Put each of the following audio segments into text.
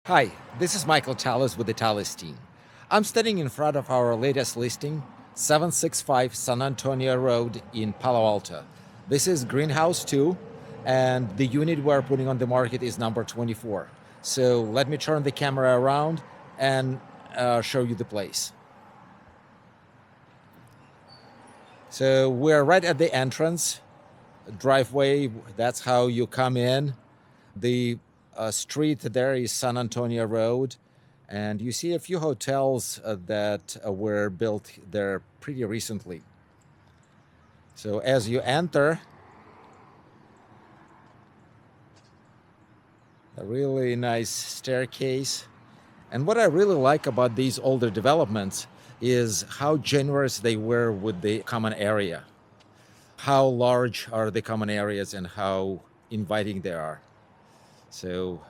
Hi, this is Michael Talis with the Talis team. I'm standing in front of our latest listing, 765 San Antonio Road in Palo Alto. This is Greenhouse 2, and the unit we're putting on the market is number 24. So let me turn the camera around and show you the place. So we're right at the entrance, driveway. That's how you come in. The street there is San Antonio Road, and you see a few hotels that were built there pretty recently. So as you enter, a really nice staircase. And what I really like about these older developments is how generous they were with the common area. How large are the common areas and how inviting they are. So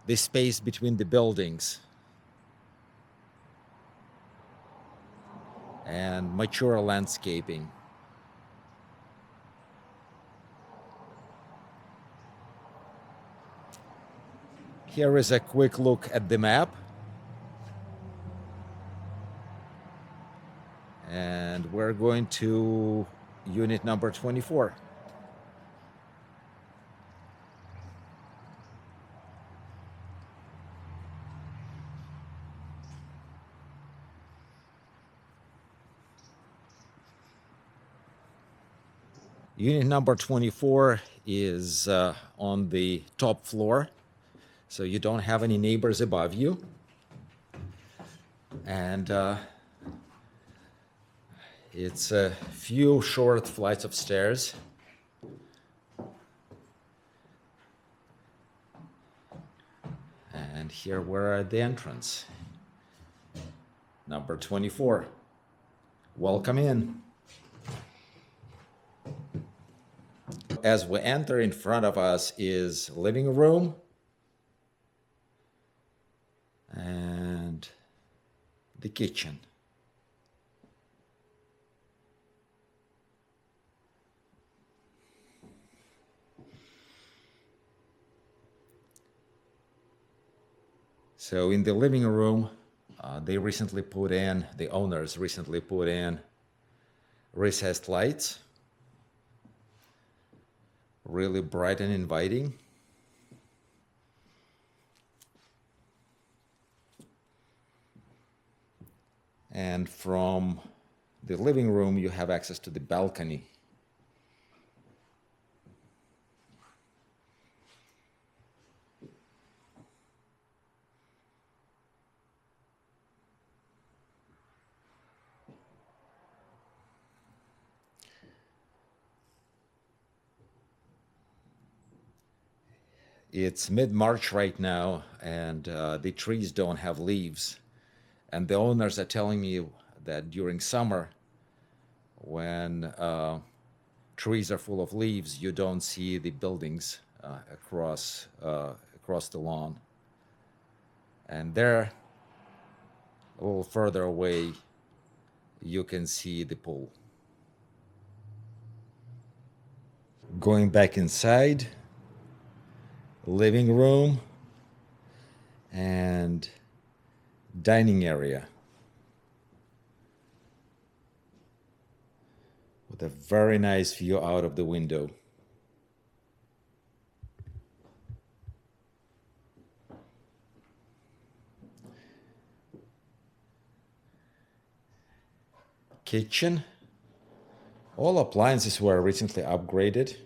the space between the buildings and mature landscaping. Here is a quick look at the map. And we're going to unit number 24. Unit number 24 is on the top floor, so you don't have any neighbors above you. And it's a few short flights of stairs. And here we're at the entrance. Number 24. Welcome in. As we enter, in front of us is living room and the kitchen. So in the living room, the owners recently put in recessed lights, really bright and inviting. And from the living room, you have access to the balcony. It's mid-March right now, and the trees don't have leaves. And the owners are telling me that during summer, when trees are full of leaves, you don't see the buildings across the lawn. And there, a little further away, you can see the pool. Going back inside, living room and dining area with a very nice view out of the window. Kitchen. All appliances were recently upgraded.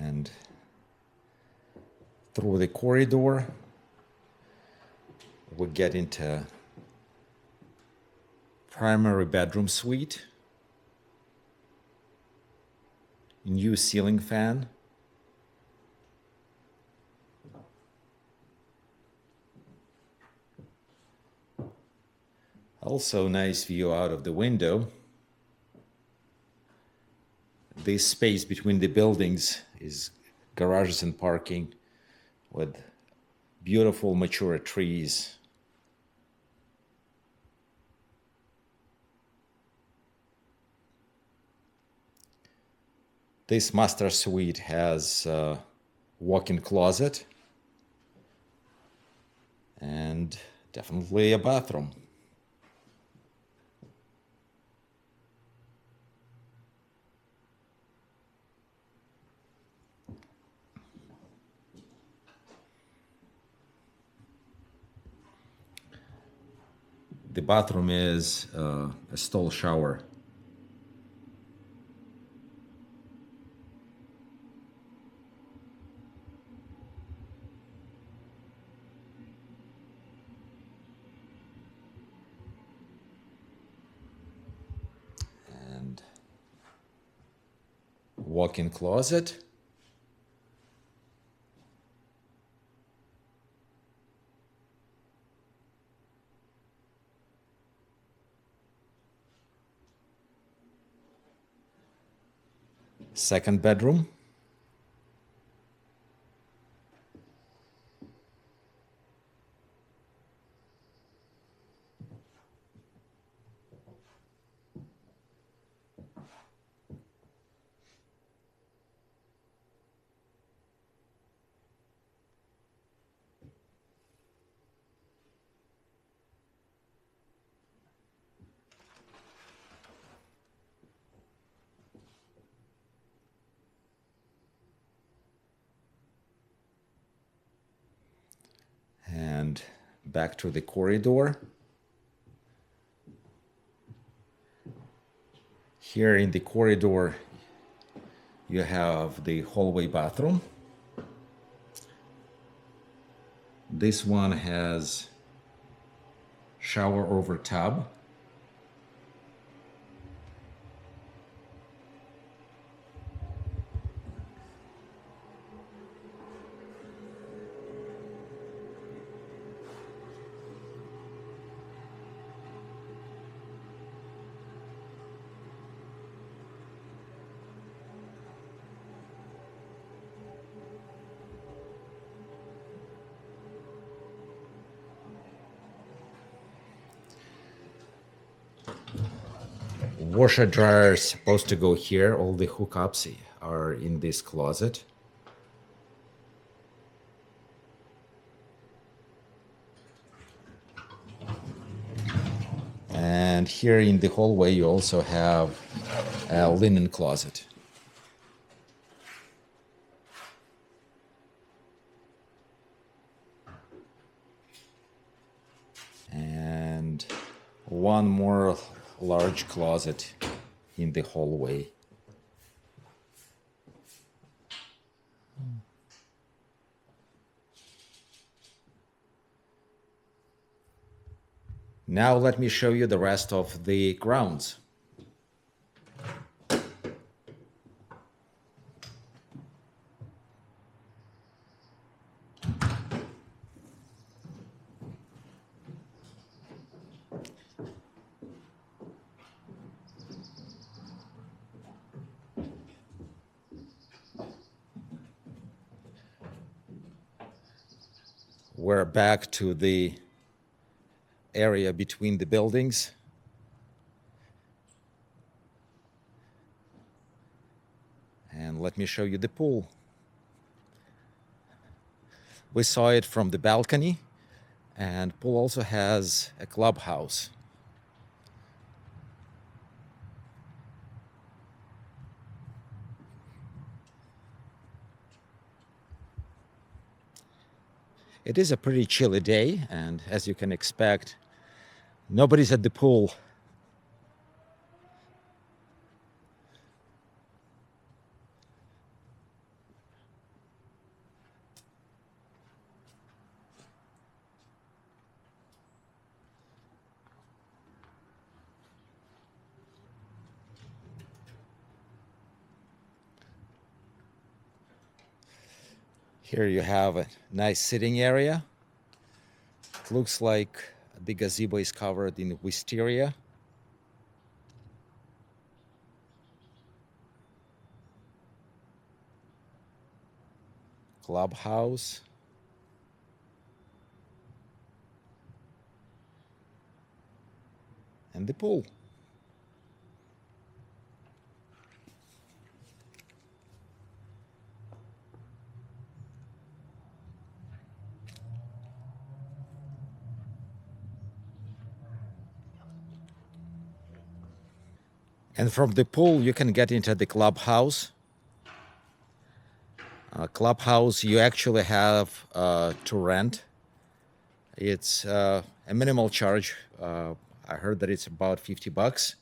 And through the corridor, we get into primary bedroom suite, new ceiling fan, also nice view out of the window. This space between the buildings is garages and parking with beautiful mature trees. This master suite has a walk-in closet and definitely a bathroom. The bathroom is a stall shower. And walk-in closet. Second bedroom. And back to the corridor. Here in the corridor, you have the hallway bathroom. This one has shower over tub. Washer dryer is supposed to go here. All the hookups are in this closet. And here in the hallway, you also have a linen closet. And one more large closet in the hallway. Now let me show you the rest of the grounds. We're back to the area between the buildings. And let me show you the pool. We saw it from the balcony, and pool also has a clubhouse. It is a pretty chilly day, and as you can expect, nobody's at the pool. Here you have a nice sitting area. It looks like the gazebo is covered in wisteria. Clubhouse. And the pool. And from the pool, you can get into the clubhouse. Clubhouse, you actually have to rent. It's a minimal charge. I heard that it's about $50,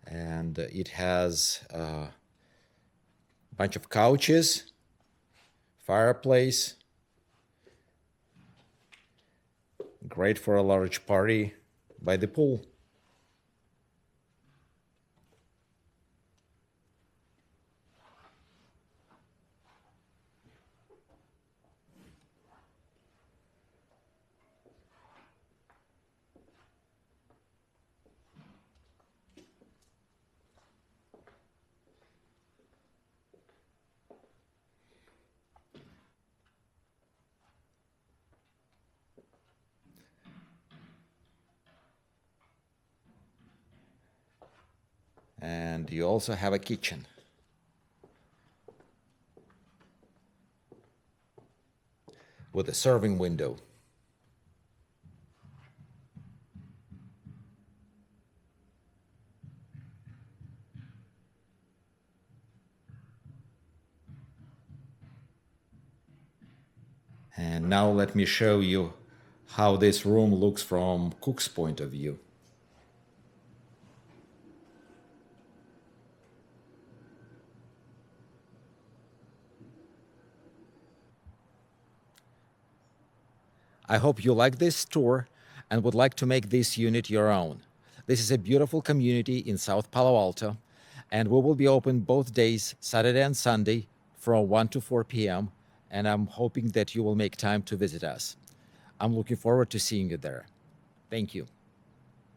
and it has a bunch of couches, fireplace, great for a large party by the pool. And you also have a kitchen. With a serving window. And now let me show you how this room looks from Cook's point of view. I hope you like this tour and would like to make this unit your own. This is a beautiful community in South Palo Alto, and we will be open both days, Saturday and Sunday, from 1 to 4 p.m., and I'm hoping that you will make time to visit us. I'm looking forward to seeing you there. Thank you.